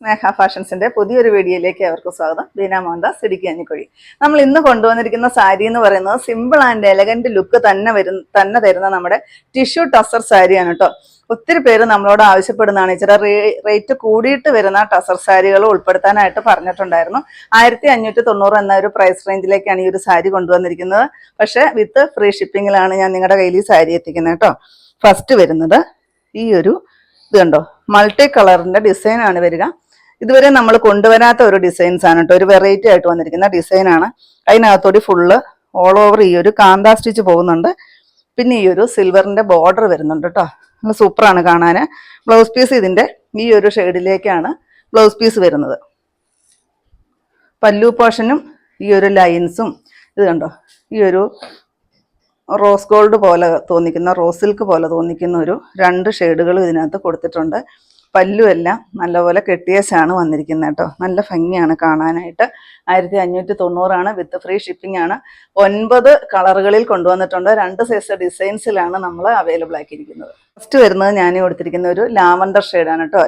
സ്നേഹ ഫാഷൻസിന്റെ പുതിയൊരു വീഡിയോയിലേക്ക് അവർക്ക് സ്വാഗതം. ബീന മോഹൻദാസ്, ഇടുക്കി കഞ്ഞിക്കുഴി. നമ്മൾ ഇന്ന് കൊണ്ടുവന്നിരിക്കുന്ന സാരി എന്ന് പറയുന്നത് സിമ്പിൾ ആൻഡ് എലഗന്റ് ലുക്ക് തന്നെ തരുന്ന നമ്മുടെ ടിഷ്യൂ ടസർ സാരിയാണ് കേട്ടോ. ഒത്തിരി പേര് നമ്മളോട് ആവശ്യപ്പെടുന്നതാണ് ചില റേറ്റ് കൂടിയിട്ട് വരുന്ന ടസർ സാരികൾ ഉൾപ്പെടുത്താനായിട്ട് പറഞ്ഞിട്ടുണ്ടായിരുന്നു. 1590 എന്ന ഒരു പ്രൈസ് റേഞ്ചിലേക്കാണ് ഈ ഒരു സാരി കൊണ്ടുവന്നിരിക്കുന്നത്. പക്ഷെ വിത്ത് ഫ്രീ ഷിപ്പിങ്ങിലാണ് ഞാൻ നിങ്ങളുടെ കയ്യിൽ ഈ സാരി എത്തിക്കുന്നത് കേട്ടോ. ഫസ്റ്റ് വരുന്നത് ഈ ഒരു ഇത് കണ്ടോ, മൾട്ടി കളറിന്റെ ഡിസൈൻ ആണ് വരിക. ഇതുവരെ നമ്മൾ കൊണ്ടുവരാത്ത ഒരു ഡിസൈൻസ് ആണ് കേട്ടോ. ഒരു വെറൈറ്റി ആയിട്ട് വന്നിരിക്കുന്ന ഡിസൈനാണ്. അതിനകത്തോടി ഫുള്ള് ഓൾ ഓവർ ഈ ഒരു കാന്താ സ്റ്റിച്ച് പോകുന്നുണ്ട്. പിന്നെ ഈ ഒരു സിൽവറിന്റെ ബോർഡർ വരുന്നുണ്ട് കേട്ടോ. നല്ല സൂപ്പറാണ് കാണാൻ. ബ്ലൗസ് പീസ് ഇതിന്റെ ഈ ഒരു ഷെയ്ഡിലേക്കാണ് ബ്ലൗസ് പീസ് വരുന്നത്. പല്ലു പോർഷനും ഈ ഒരു ലൈൻസും ഇത് കണ്ടോ, ഈ ഒരു റോസ് ഗോൾഡ് പോലെ തോന്നിക്കുന്ന, റോസ് സിൽക്ക് പോലെ തോന്നിക്കുന്ന ഒരു 2 ഷെയ്ഡുകൾ ഇതിനകത്ത് കൊടുത്തിട്ടുണ്ട്. പല്ലുമെല്ലാം നല്ലപോലെ കെട്ടിയേച്ചാണ് വന്നിരിക്കുന്നത് കേട്ടോ. നല്ല ഭംഗിയാണ് കാണാനായിട്ട്. 1590 വിത്ത് ഫ്രീ ഷിപ്പിംഗ് ആണ്. 9 കളറുകളിൽ കൊണ്ടുവന്നിട്ടുണ്ട്. 2 സൈസ് ഡിസൈൻസിലാണ് നമ്മൾ അവൈലബിൾ ആക്കിയിരിക്കുന്നത്. ഫസ്റ്റ് വരുന്നത് ഞാൻ കൊടുത്തിരിക്കുന്ന ഒരു ലാവണ്ടർ ഷെയ്ഡാണ് കേട്ടോ.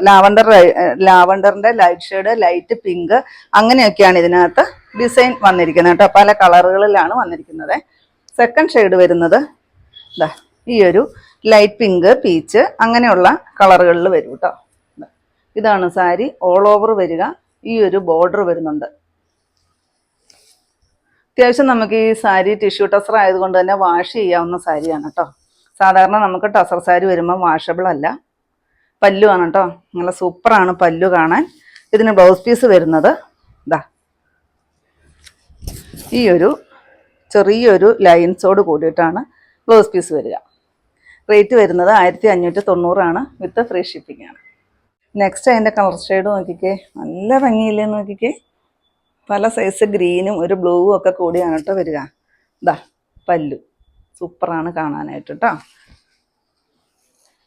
ലാവണ്ടറിന്റെ ലൈറ്റ് ഷെയ്ഡ്, ലൈറ്റ് പിങ്ക്, അങ്ങനെയൊക്കെയാണ് ഇതിനകത്ത് ഡിസൈൻ വന്നിരിക്കുന്നത് കേട്ടോ. പല കളറുകളിലാണ് വന്നിരിക്കുന്നത്. സെക്കൻഡ് ഷെയ്ഡ് വരുന്നത് ഈ ഒരു ലൈറ്റ് പിങ്ക്, പീച്ച്, അങ്ങനെയുള്ള കളറുകളിൽ വരും കേട്ടോ. ഇതാണ് സാരി. ഓൾ ഓവർ വരിക. ഈ ഒരു ബോർഡർ വരുന്നുണ്ട്. അത്യാവശ്യം നമുക്ക് ഈ സാരി ടിഷ്യൂ ടസർ ആയതുകൊണ്ട് തന്നെ വാഷ് ചെയ്യാവുന്ന സാരിയാണ് കേട്ടോ. സാധാരണ നമുക്ക് ടസർ സാരി വരുമ്പോൾ വാഷബിൾ അല്ല. പല്ലു ആണ് കേട്ടോ. നല്ല സൂപ്പറാണ് പല്ലു കാണാൻ. ഇതിന് ബ്ലൗസ് പീസ് വരുന്നത് ഈ ഒരു ചെറിയൊരു ലൈൻസോട് കൂടിയിട്ടാണ് ബ്ലൗസ് പീസ് വരിക. റേറ്റ് വരുന്നത് 1590 വിത്ത് ഫ്രീ ഷിപ്പിംഗ് ആണ്. നെക്സ്റ്റ് അതിൻ്റെ കളർ ഷെയ്ഡ് നോക്കിക്കേ, നല്ല ഭംഗിയില്ലേ നോക്കിക്കേ. പല സൈസ് ഗ്രീനും ഒരു ബ്ലൂവും ഒക്കെ കൂടിയാണ് കേട്ടോ വരിക. പല്ലു സൂപ്പറാണ് കാണാനായിട്ട് കേട്ടോ.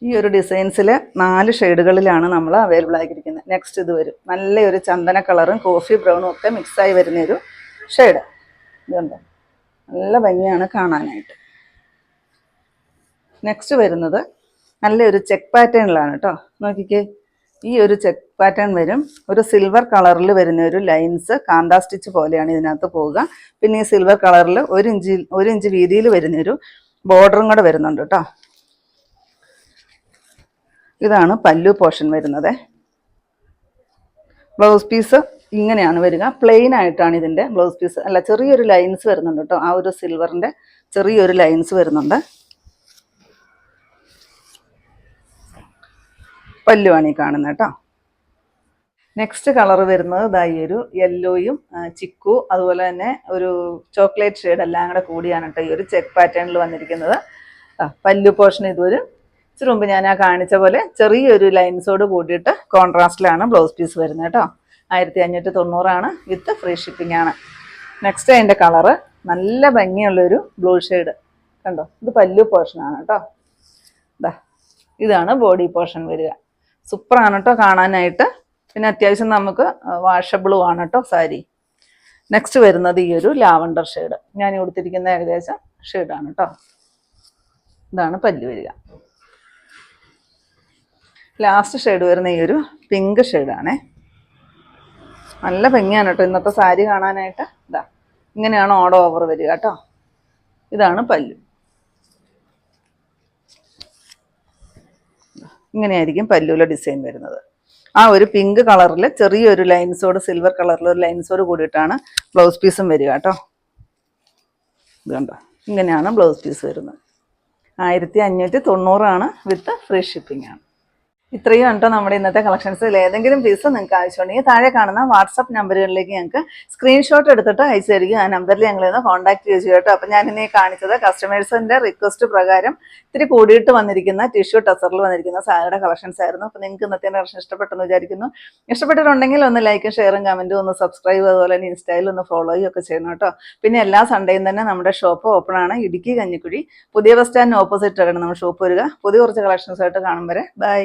ഈ ഒരു ഡിസൈൻസിൽ 4 ഷെയ്ഡുകളിലാണ് നമ്മൾ അവൈലബിൾ ആക്കിയിരിക്കുന്നത്. നെക്സ്റ്റ് ഇത് വരും നല്ലൊരു ചന്ദന കളറും കോഫി ബ്രൗണും ഒക്കെ മിക്സായി വരുന്നൊരു ഷെയ്ഡ്. ഇതുണ്ടോ, നല്ല ഭംഗിയാണ് കാണാനായിട്ട്. നെക്സ്റ്റ് വരുന്നത് നല്ലൊരു ചെക്ക് പാറ്റേണിലാണ് കേട്ടോ. നോക്കിക്കേ, ഈ ഒരു ചെക്ക് പാറ്റേൺ വരും. ഒരു സിൽവർ കളറിൽ വരുന്ന ഒരു ലൈൻസ് കാന്താ സ്റ്റിച്ച് പോലെയാണ് ഇതിനകത്ത് പോവുക. പിന്നെ ഈ സിൽവർ കളറിൽ 1 ഇഞ്ച് വീതിയിൽ വരുന്നൊരു ബോർഡറും കൂടെ വരുന്നുണ്ട് കേട്ടോ. ഇതാണ് പല്ലു പോർഷൻ വരുന്നത്. ബ്ലൗസ് പീസ് ഇങ്ങനെയാണ് വരിക. പ്ലെയിൻ ആയിട്ടാണ് ഇതിൻ്റെ ബ്ലൗസ് പീസ്. അല്ല, ചെറിയൊരു ലൈൻസ് വരുന്നുണ്ട് കേട്ടോ. ആ ഒരു സിൽവറിൻ്റെ ചെറിയൊരു ലൈൻസ് വരുന്നുണ്ട്. പല്ലുവാണ് ഈ കാണുന്നത് കേട്ടോ. നെക്സ്റ്റ് കളർ വരുന്നത് ഈ ഒരു യെല്ലോയും ചിക്കു, അതുപോലെ തന്നെ ഒരു ചോക്ലേറ്റ് ഷെയ്ഡ് എല്ലാം കൂടെ കൂടിയാണ് കേട്ടോ ഈ ഒരു ചെക്ക് പാറ്റേണിൽ വന്നിരിക്കുന്നത്. പല്ലു പോർഷൻ ഇതൊരു ഇച്ചിരി മുമ്പ് ഞാൻ കാണിച്ച പോലെ ചെറിയൊരു ലൈൻസോട് കൂടിയിട്ട് കോൺട്രാസ്റ്റിലാണ് ബ്ലൗസ് പീസ് വരുന്നത് കേട്ടോ. 1590 വിത്ത് ഫ്രീ ഷിപ്പിംഗ് ആണ്. നെക്സ്റ്റ് അതിൻ്റെ കളറ് നല്ല ഭംഗിയുള്ളൊരു ബ്ലൂ ഷെയ്ഡ് കണ്ടോ. ഇത് പല്ലു പോർഷനാണ് കേട്ടോ. ഇതാണ് ബോഡി പോർഷൻ വരിക. സൂപ്പറാണ് കേട്ടോ കാണാനായിട്ട്. പിന്നെ അത്യാവശ്യം നമുക്ക് വാഷബിളും ആണ് കേട്ടോ സാരി. നെക്സ്റ്റ് വരുന്നത് ഈ ഒരു ലാവണ്ടർ ഷെയ്ഡ്. ഞാൻ കൊടുത്തിരിക്കുന്ന ഏകദേശം ഷെയ്ഡാണ് കേട്ടോ. ഇതാണ് പല്ല് വരിക. ലാസ്റ്റ് ഷെയ്ഡ് വരുന്ന ഈ ഒരു പിങ്ക് ഷെയ്ഡാണേ. നല്ല ഭംഗിയാണ് കേട്ടോ ഇന്നത്തെ സാരി കാണാനായിട്ട്. ഇങ്ങനെയാണ് ഓൾ ഓവർ വരിക കേട്ടോ. ഇതാണ് പല്ലു. ഇങ്ങനെയായിരിക്കും പല്ലുവിലെ ഡിസൈൻ വരുന്നത്. ആ ഒരു പിങ്ക് കളറിൽ ചെറിയൊരു ലൈൻസോട്, സിൽവർ കളറിൽ ഒരു ലൈൻസോട് കൂടിയിട്ടാണ് ബ്ലൗസ് പീസും വരിക കേട്ടോ. ഇത് കണ്ടോ, ഇങ്ങനെയാണ് ബ്ലൗസ് പീസ് വരുന്നത്. 1590 വിത്ത് ഫ്രീ ഷിപ്പിംഗ് ആണ്. ഇത്രയും കേട്ടോ നമ്മുടെ ഇന്നത്തെ കളക്ഷൻസിൽ. ഏതെങ്കിലും പീസ് നിങ്ങൾക്ക് ആവശ്യമുണ്ടെങ്കിൽ താഴെ കാണുന്ന വാട്സപ്പ് നമ്പറുകളിലേക്ക് ഞങ്ങൾക്ക് സ്ക്രീൻഷോട്ട് എടുത്തിട്ട് അയച്ചു തരിക. ആ നമ്പറിൽ ഞങ്ങളിന്ന് കോൺടാക്ട് ചെയ്യുക കേട്ടോ. അപ്പം ഞാൻ ഇനി കാണിച്ചത് കസ്റ്റമേഴ്സിൻ്റെ റിക്വസ്റ്റ് പ്രകാരം ഇത്തിരി കൂടിയിട്ട് വന്നിരിക്കുന്ന ടിഷ്യൂ ടസറിൽ വന്നിരിക്കുന്ന സാരിയുടെ കളക്ഷൻസ് ആയിരുന്നു. അപ്പോൾ നിങ്ങൾക്ക് ഇന്നത്തെ കളക്ഷൻ ഇഷ്ടപ്പെട്ടെന്ന് വിചാരിക്കുന്നു. ഇഷ്ടപ്പെട്ടിട്ടുണ്ടെങ്കിൽ ഒന്ന് ലൈക്കും ഷെയറും കമൻറ്റും ഒന്ന് സബ്സ്ക്രൈബ്, അതുപോലെ തന്നെ ഇൻസ്റ്റയിൽ ഒന്ന് ഫോളോയും ഒക്കെ ചെയ്യണം കേട്ടോ. പിന്നെ എല്ലാ സൺഡേയും തന്നെ നമ്മുടെ ഷോപ്പ് ഓപ്പൺ ആണ്. ഇടുക്കി കഞ്ഞിക്കുഴി പുതിയ ബസ് സ്റ്റാൻഡിന് ഓപ്പോസിറ്റ് ആണ് നമ്മുടെ ഷോപ്പ് വരിക. പുതിയ കുറച്ച് കളക്ഷൻസ് ആയിട്ട് കാണും വരെ ബൈ.